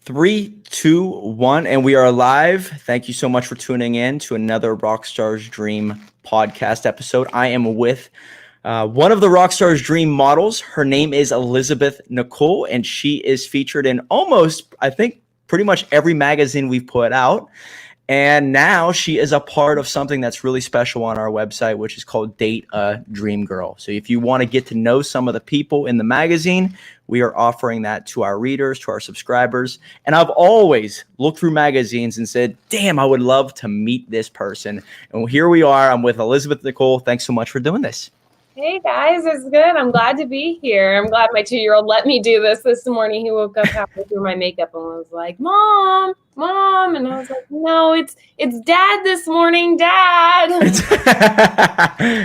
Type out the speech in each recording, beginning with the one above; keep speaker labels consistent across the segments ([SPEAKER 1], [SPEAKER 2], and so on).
[SPEAKER 1] Three, two, one, and we are live. Thank you so much for tuning in to another Rockstar's Dream podcast episode. I am with one of the Rockstar's Dream models. Her name is Elizabeth Nicole, and she is featured in almost, I think, pretty much every magazine we've put out. And now she is a part of something that's really special on our website, which is called Date a DreamGirl. So if you want to get to know some of the people in the magazine, we are offering that to our readers, to our subscribers. And I've always looked through magazines and said, damn, I would love to meet this person. And here we are. I'm with Elizabeth Nicole. Thanks so much for doing this.
[SPEAKER 2] Hey guys, it's good. I'm glad to be here. I'm glad my 2-year-old let me do this morning. He woke up halfway through my makeup and was like, Mom. And I was like, no, it's Dad this morning, Dad.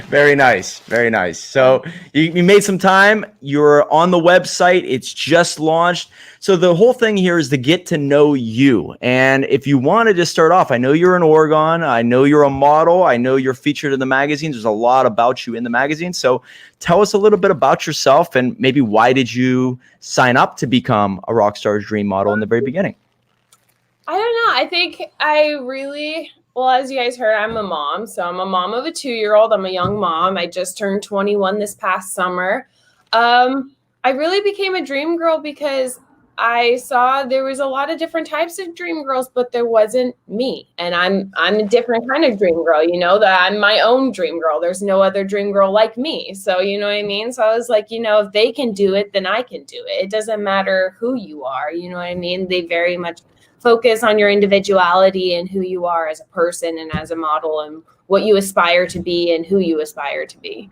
[SPEAKER 1] Very nice. Very nice. So you made some time. You're on the website. It's just launched. So the whole thing here is to get to know you. And if you wanted to start off, I know you're in Oregon. I know you're a model. I know you're featured in the magazines. There's a lot about you in the magazine. So tell us a little bit about yourself and maybe why did you sign up to become a Rockstar's Dream model in the very beginning?
[SPEAKER 2] I don't know. I think as you guys heard, I'm a mom. So I'm a mom of a 2-year-old. I'm a young mom. I just turned 21 this past summer. I really became a dream girl because I saw there was a lot of different types of dream girls, but there wasn't me. And I'm a different kind of dream girl, that I'm my own dream girl. There's no other dream girl like me. So, you know what I mean? So I was like, if they can do it, then I can do it. It doesn't matter who you are. You know what I mean? They very much focus on your individuality and who you are as a person and as a model and what you aspire to be and who you aspire to be.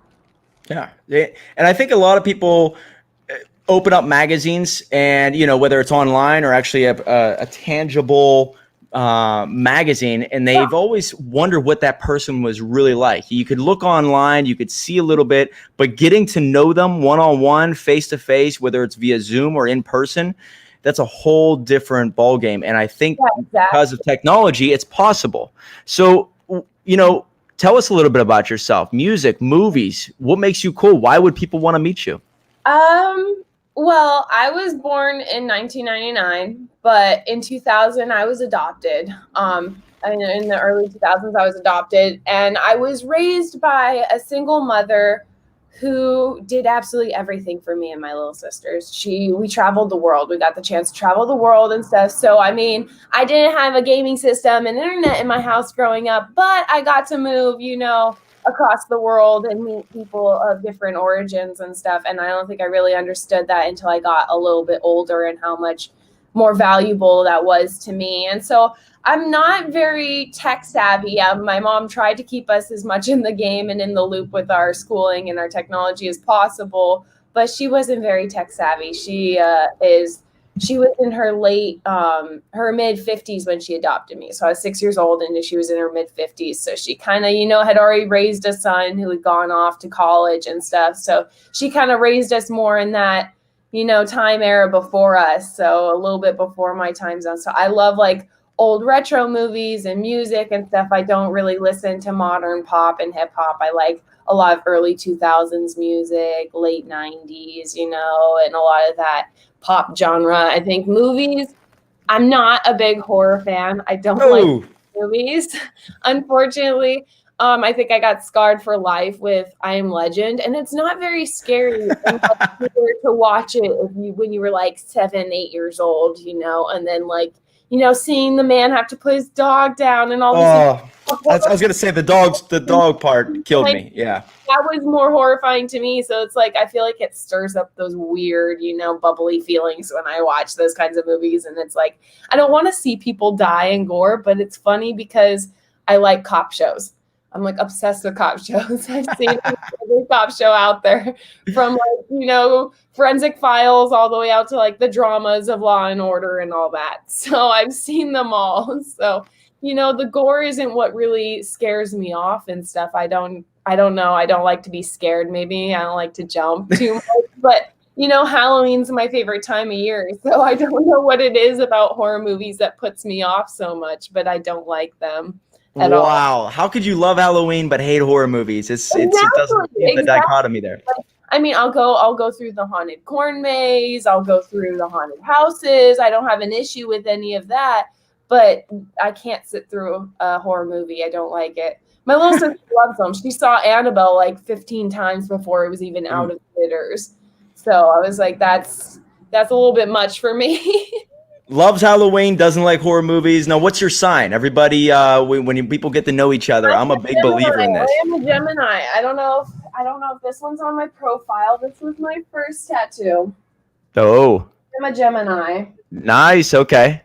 [SPEAKER 1] Yeah. And I think a lot of people open up magazines and, whether it's online or actually a tangible magazine, and they've always wondered what that person was really like. You could look online, you could see a little bit, but getting to know them one-on-one, face-to-face, whether it's via Zoom or in person, that's a whole different ballgame. And I think because of technology, it's possible. So, tell us a little bit about yourself, music, movies, what makes you cool? Why would people want to meet you?
[SPEAKER 2] Well, I was born in 1999, but in 2000, I was adopted. In the early 2000s, I was adopted, and I was raised by a single mother who did absolutely everything for me and my little sisters. We traveled the world. We got the chance to travel the world and stuff. So, I didn't have a gaming system and internet in my house growing up, but I got to move, across the world and meet people of different origins and stuff. And I don't think I really understood that until I got a little bit older and how much more valuable that was to me. And so I'm not very tech savvy. My mom tried to keep us as much in the game and in the loop with our schooling and our technology as possible, but she wasn't very tech savvy. She was in her her mid 50s when she adopted me. So I was 6 years old and she was in her mid 50s. So she kind of, had already raised a son who had gone off to college and stuff. So she kind of raised us more in that, time era before us. So a little bit before my time zone. So I love old retro movies and music and stuff. I don't really listen to modern pop and hip hop. I like a lot of early 2000s music, late 90s, and a lot of that pop genre. I think movies, I'm not a big horror fan. I don't like movies, unfortunately. I think I got scarred for life with I Am Legend, and it's not very scary to watch it when you were 7, 8 years old, and then seeing the man have to put his dog down and all this.
[SPEAKER 1] I was going to say the dog part killed me. Yeah.
[SPEAKER 2] That was more horrifying to me. So it's I feel like it stirs up those weird, bubbly feelings when I watch those kinds of movies. And it's I don't want to see people die and gore, but it's funny because I like cop shows. I'm obsessed with cop shows. I've seen every cop show out there from Forensic Files all the way out to the dramas of Law and Order and all that. So I've seen them all. So, the gore isn't what really scares me off and stuff. I don't know. I don't like to be scared. Maybe I don't like to jump too much, but Halloween's my favorite time of year. So I don't know what it is about horror movies that puts me off so much, but I don't like them.
[SPEAKER 1] Wow. How could you love Halloween but hate horror movies? It doesn't the dichotomy there.
[SPEAKER 2] I mean, I'll go through the haunted corn maze. I'll go through the haunted houses. I don't have an issue with any of that, but I can't sit through a horror movie. I don't like it. My little sister loves them. She saw Annabelle like 15 times before it was even out of theaters. So I was like, that's a little bit much for me.
[SPEAKER 1] Loves Halloween, doesn't like horror movies. Now, what's your sign? Everybody, people get to know each other, I'm a big believer in this.
[SPEAKER 2] I am a Gemini. I don't know if this one's on my profile. This was my first tattoo.
[SPEAKER 1] Oh,
[SPEAKER 2] I'm a Gemini.
[SPEAKER 1] nice. Okay.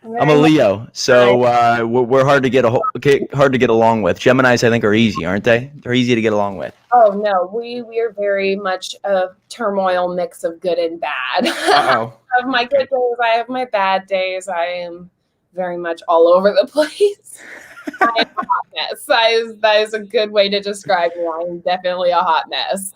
[SPEAKER 1] I'm a Leo, so we're hard to get along with. Geminis, I think, are easy, aren't they? They're easy to get along with.
[SPEAKER 2] Oh no, we are very much a turmoil mix of good and bad.
[SPEAKER 1] Uh-oh.
[SPEAKER 2] I have my good days, I have my bad days. I am very much all over the place. I am a hot mess. That is a good way to describe me. I am definitely a hot mess.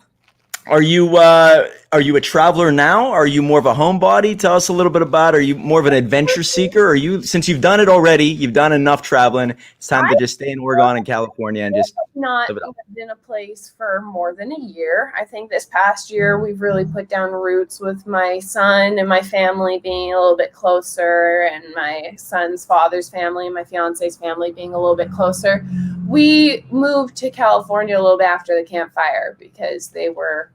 [SPEAKER 1] Are you a traveler now? Are you more of a homebody? Tell us a little bit about. Are you more of an adventure seeker? Are you, since you've done it already, you've done enough traveling, it's time to just stay in Oregon and California and just
[SPEAKER 2] not lived in a place for more than a year. I think this past year we've really put down roots with my son and my family being a little bit closer, and my son's father's family and my fiance's family being a little bit closer. We moved to California a little bit after the campfire because they were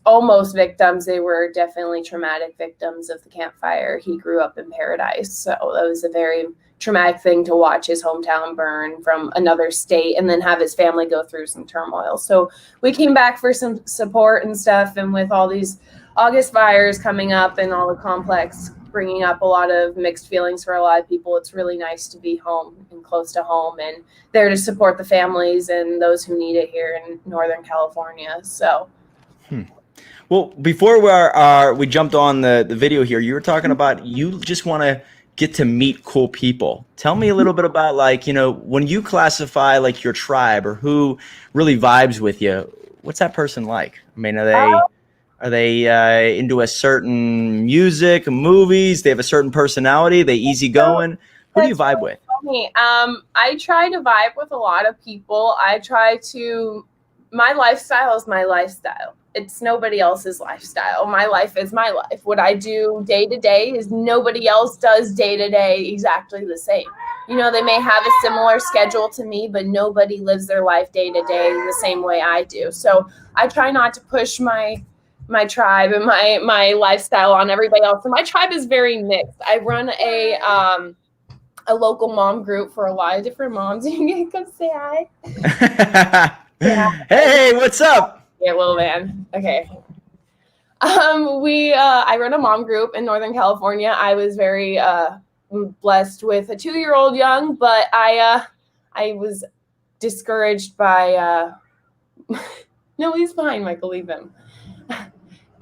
[SPEAKER 2] almost victims. They were definitely traumatic victims of the campfire. He grew up in Paradise, so that was a very traumatic thing to watch his hometown burn from another state and then have his family go through some turmoil. So we came back for some support and stuff, and with all these August fires coming up and all the complex bringing up a lot of mixed feelings for a lot of people, it's really nice to be home and close to home and there to support the families and those who need it here in Northern California. So
[SPEAKER 1] Well, before we jumped on the video here, you were talking about you just want to get to meet cool people. Tell me a little bit about, like, when you classify like your tribe or who really vibes with you, what's that person like? I mean, are they into a certain music, movies? They have a certain personality? They easygoing? Who do you vibe with?
[SPEAKER 2] I try to vibe with a lot of people. My lifestyle is my lifestyle. It's nobody else's lifestyle. My life is my life. What I do day to day is nobody else does day to day exactly the same. They may have a similar schedule to me, but nobody lives their life day to day the same way I do. So I try not to push my tribe and my lifestyle on everybody else. So my tribe is very mixed. I run a local mom group for a lot of different moms. You can come say hi.
[SPEAKER 1] Yeah. Hey, what's up?
[SPEAKER 2] Yeah, little man. Okay. I run a mom group in Northern California. I was very blessed with a 2-year-old young, but I was discouraged by no, he's fine, Michael, leave him.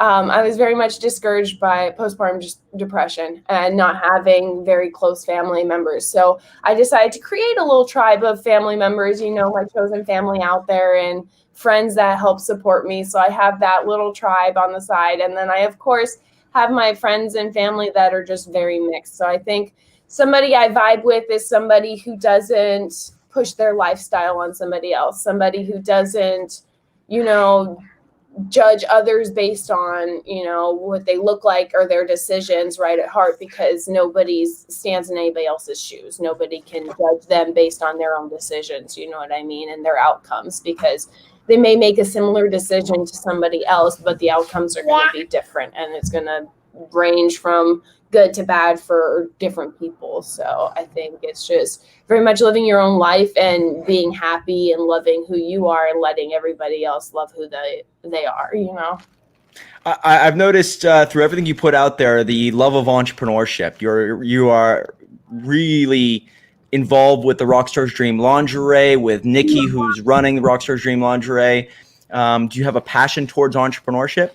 [SPEAKER 2] I was very much discouraged by postpartum depression and not having very close family members. So I decided to create a little tribe of family members, my chosen family out there and friends that help support me. So I have that little tribe on the side. And then I, of course, have my friends and family that are just very mixed. So I think somebody I vibe with is somebody who doesn't push their lifestyle on somebody else, somebody who doesn't, judge others based on, what they look like or their decisions right at heart, because nobody stands in anybody else's shoes. Nobody can judge them based on their own decisions, you know what I mean, and their outcomes, because they may make a similar decision to somebody else, but the outcomes are going to be different, and it's going to range from good to bad for different people. So I think it's just very much living your own life and being happy and loving who you are and letting everybody else love who they are,
[SPEAKER 1] I've noticed through everything you put out there, the love of entrepreneurship. You are really involved with the Rockstar's Dream Lingerie, with Nikki, who's running the Rockstar's Dream Lingerie. Do you have a passion towards entrepreneurship?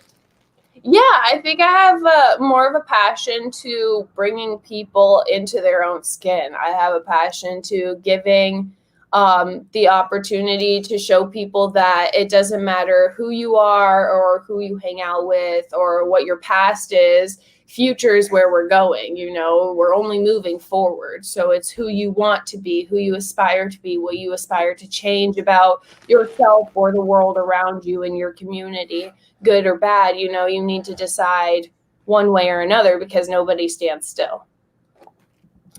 [SPEAKER 2] Yeah, I think I have more of a passion to bringing people into their own skin. I have a passion to giving the opportunity to show people that it doesn't matter who you are or who you hang out with or what your past is. future is where we're going. We're only moving forward. So it's who you want to be, who you aspire to be, what you aspire to change about yourself or the world around you and your community, good or bad. You need to decide one way or another, because nobody stands still.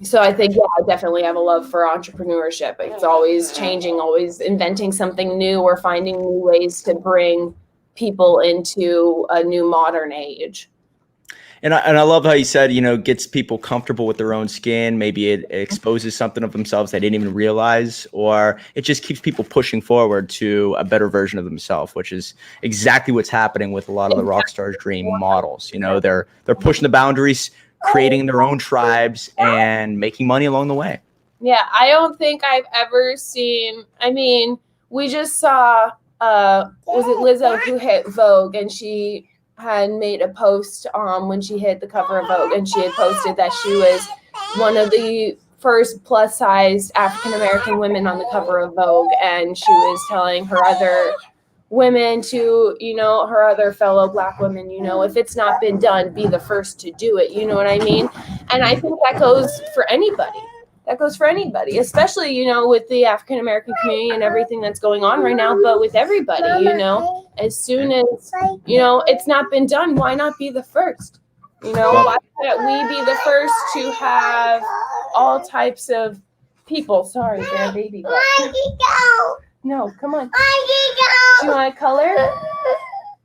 [SPEAKER 2] So I think, I definitely have a love for entrepreneurship. It's always changing, always inventing something new, or finding new ways to bring people into a new modern age.
[SPEAKER 1] And I love how you said, gets people comfortable with their own skin. Maybe it exposes something of themselves they didn't even realize, or it just keeps people pushing forward to a better version of themselves, which is exactly what's happening with a lot of the Rockstar's Dream models. They're pushing the boundaries, creating their own tribes, and making money along the way.
[SPEAKER 2] Yeah, I don't think I've ever seen, we just saw, was it Lizzo who hit Vogue, and she had made a post when she hit the cover of Vogue, and she had posted that she was one of the first plus size African American women on the cover of Vogue, and she was telling her other women to, her other fellow Black women, if it's not been done, be the first to do it. You know what I mean? And I think that goes for anybody. Especially, with the African American community and everything that's going on right now, but with everybody, as soon as, it's not been done, why not be the first? Why can't we be the first to have all types of people? Sorry, they're a baby. No, come on. Do you want to color?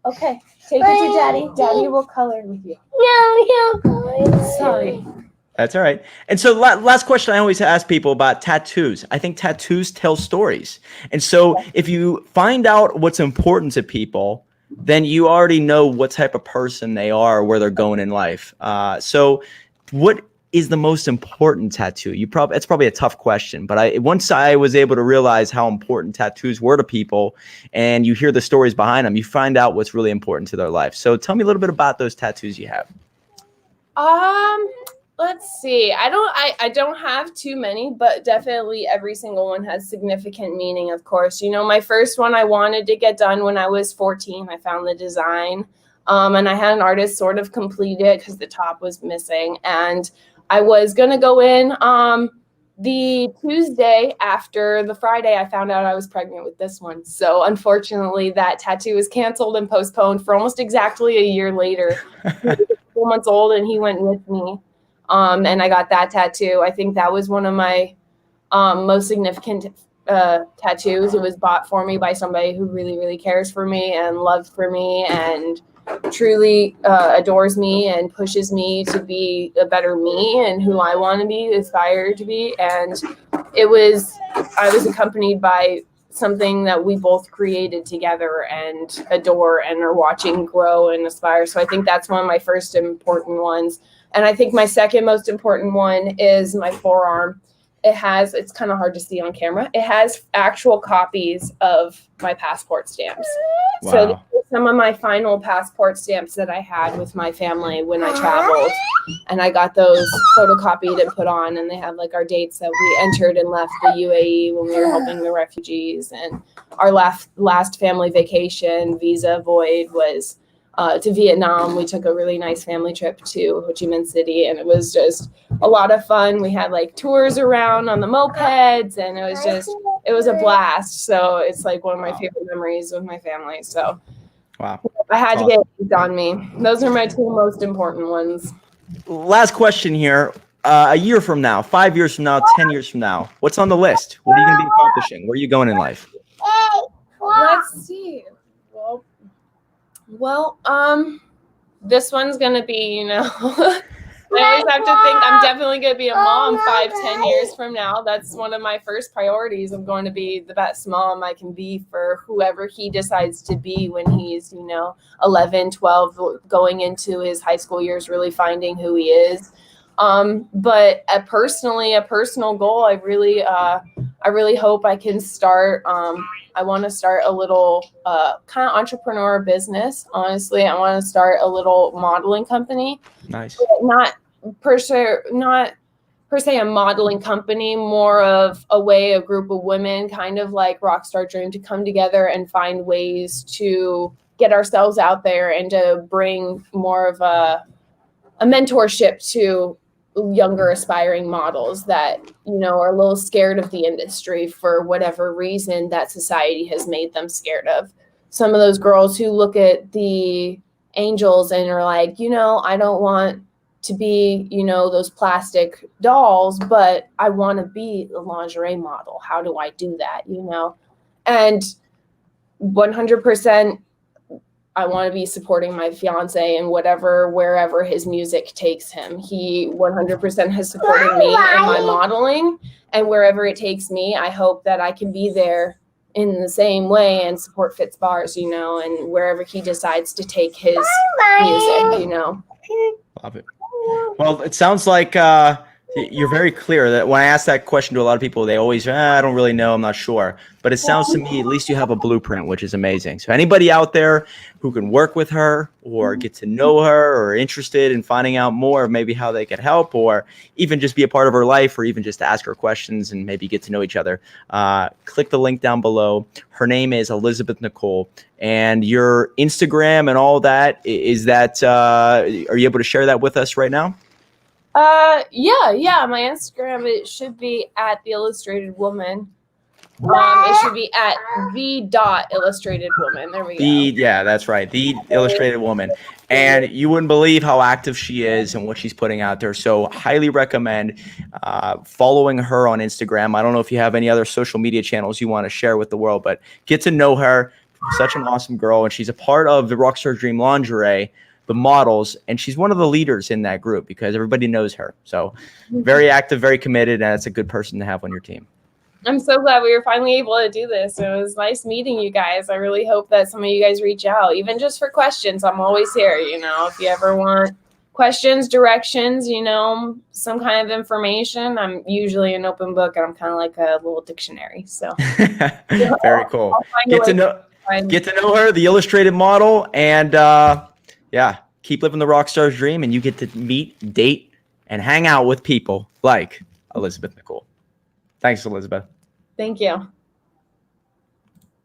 [SPEAKER 2] Okay, take it to Daddy. Daddy will color with you. No. Sorry.
[SPEAKER 1] That's all right. And so last question I always ask people about tattoos. I think tattoos tell stories. And so if you find out what's important to people, then you already know what type of person they are, where they're going in life. So what is the most important tattoo? It's probably a tough question, but once I was able to realize how important tattoos were to people, and you hear the stories behind them, you find out what's really important to their life. So tell me a little bit about those tattoos you have.
[SPEAKER 2] Let's see. I don't have too many, but definitely every single one has significant meaning, of course. My first one I wanted to get done when I was 14. I found the design, and I had an artist sort of complete it because the top was missing. And I was going to go in the Tuesday after the Friday. I found out I was pregnant with this one. So unfortunately, that tattoo was canceled and postponed for almost exactly a year later. He was 4 months old, and he went with me. And I got that tattoo. I think that was one of my most significant tattoos. It was bought for me by somebody who really, really cares for me and loves for me and truly adores me and pushes me to be a better me and who I want to be, aspire to be. And I was accompanied by something that we both created together and adore and are watching grow and aspire. So I think that's one of my first important ones. And I think my second most important one is my forearm. It's kind of hard to see on camera. It has actual copies of my passport stamps. Wow. So these are some of my final passport stamps that I had with my family when I traveled. And I got those photocopied and put on, and they have like our dates that we entered and left the UAE when we were helping the refugees. And our last family vacation visa void was to Vietnam. We took a really nice family trip to Ho Chi Minh City, and it was just a lot of fun. We had like tours around on the mopeds, and it was a blast. So it's like one of my favorite memories with my family. So
[SPEAKER 1] wow,
[SPEAKER 2] I had to get it on me. Those are my two most important ones.
[SPEAKER 1] Last question here. A year from now, 5 years from now, 10 years from now, what's on the list? What are you going to be accomplishing? Where are you going in life?
[SPEAKER 2] Let's see. Well, this one's gonna be, I always have to think I'm definitely gonna be a mom 5-10 years from now. That's one of my first priorities. I'm going to be the best mom I can be for whoever he decides to be when he's, 11, 12, going into his high school years, really finding who he is. But a personal goal, I really hope I can start. I want to start a little kind of entrepreneur business. Honestly, I want to start a little modeling company.
[SPEAKER 1] Nice.
[SPEAKER 2] Not per se a modeling company, more of a group of women, kind of like Rockstar Dream, to come together and find ways to get ourselves out there and to bring more of a mentorship to younger aspiring models that, are a little scared of the industry for whatever reason that society has made them scared of. Some of those girls who look at the angels and are like, I don't want to be, those plastic dolls, but I want to be a lingerie model. How do I do that? And 100%, I want to be supporting my fiance and wherever his music takes him. He 100% has supported me in my modeling, and wherever it takes me, I hope that I can be there in the same way and support Fitz Bars, and wherever he decides to take his music,
[SPEAKER 1] Love it. Well, it sounds like you're very clear that when I ask that question to a lot of people, they always, I don't really know, I'm not sure. But it sounds to me, at least you have a blueprint, which is amazing. So anybody out there who can work with her or get to know her or interested in finding out more, maybe how they can help, or even just be a part of her life, or even just ask her questions and maybe get to know each other, click the link down below. Her name is Elizabeth Nicole, and your Instagram and all that, is that, are you able to share that with us right now?
[SPEAKER 2] Yeah. My Instagram, it should be at The Illustrated Woman. It should be at the.illustratedwoman. There we go.
[SPEAKER 1] Yeah, that's right. The Illustrated Woman. And you wouldn't believe how active she is and what she's putting out there. So highly recommend following her on Instagram. I don't know if you have any other social media channels you want to share with the world, but get to know her. Such an awesome girl. And she's a part of the Rockstar Dream Lingerie, the models, and she's one of the leaders in that group because everybody knows her. So very active, very committed, and it's a good person to have on your team.
[SPEAKER 2] I'm so glad we were finally able to do this. It was nice meeting you guys. I really hope that some of you guys reach out, even just for questions. I'm always here, if you ever want questions, directions, some kind of information. I'm usually an open book, and I'm kind of like a little dictionary. So
[SPEAKER 1] very cool. Get to know her, the illustrated model, and keep living the rock star's dream, and you get to meet, date, and hang out with people like Elizabeth Nicole. Thanks, Elizabeth.
[SPEAKER 2] Thank you.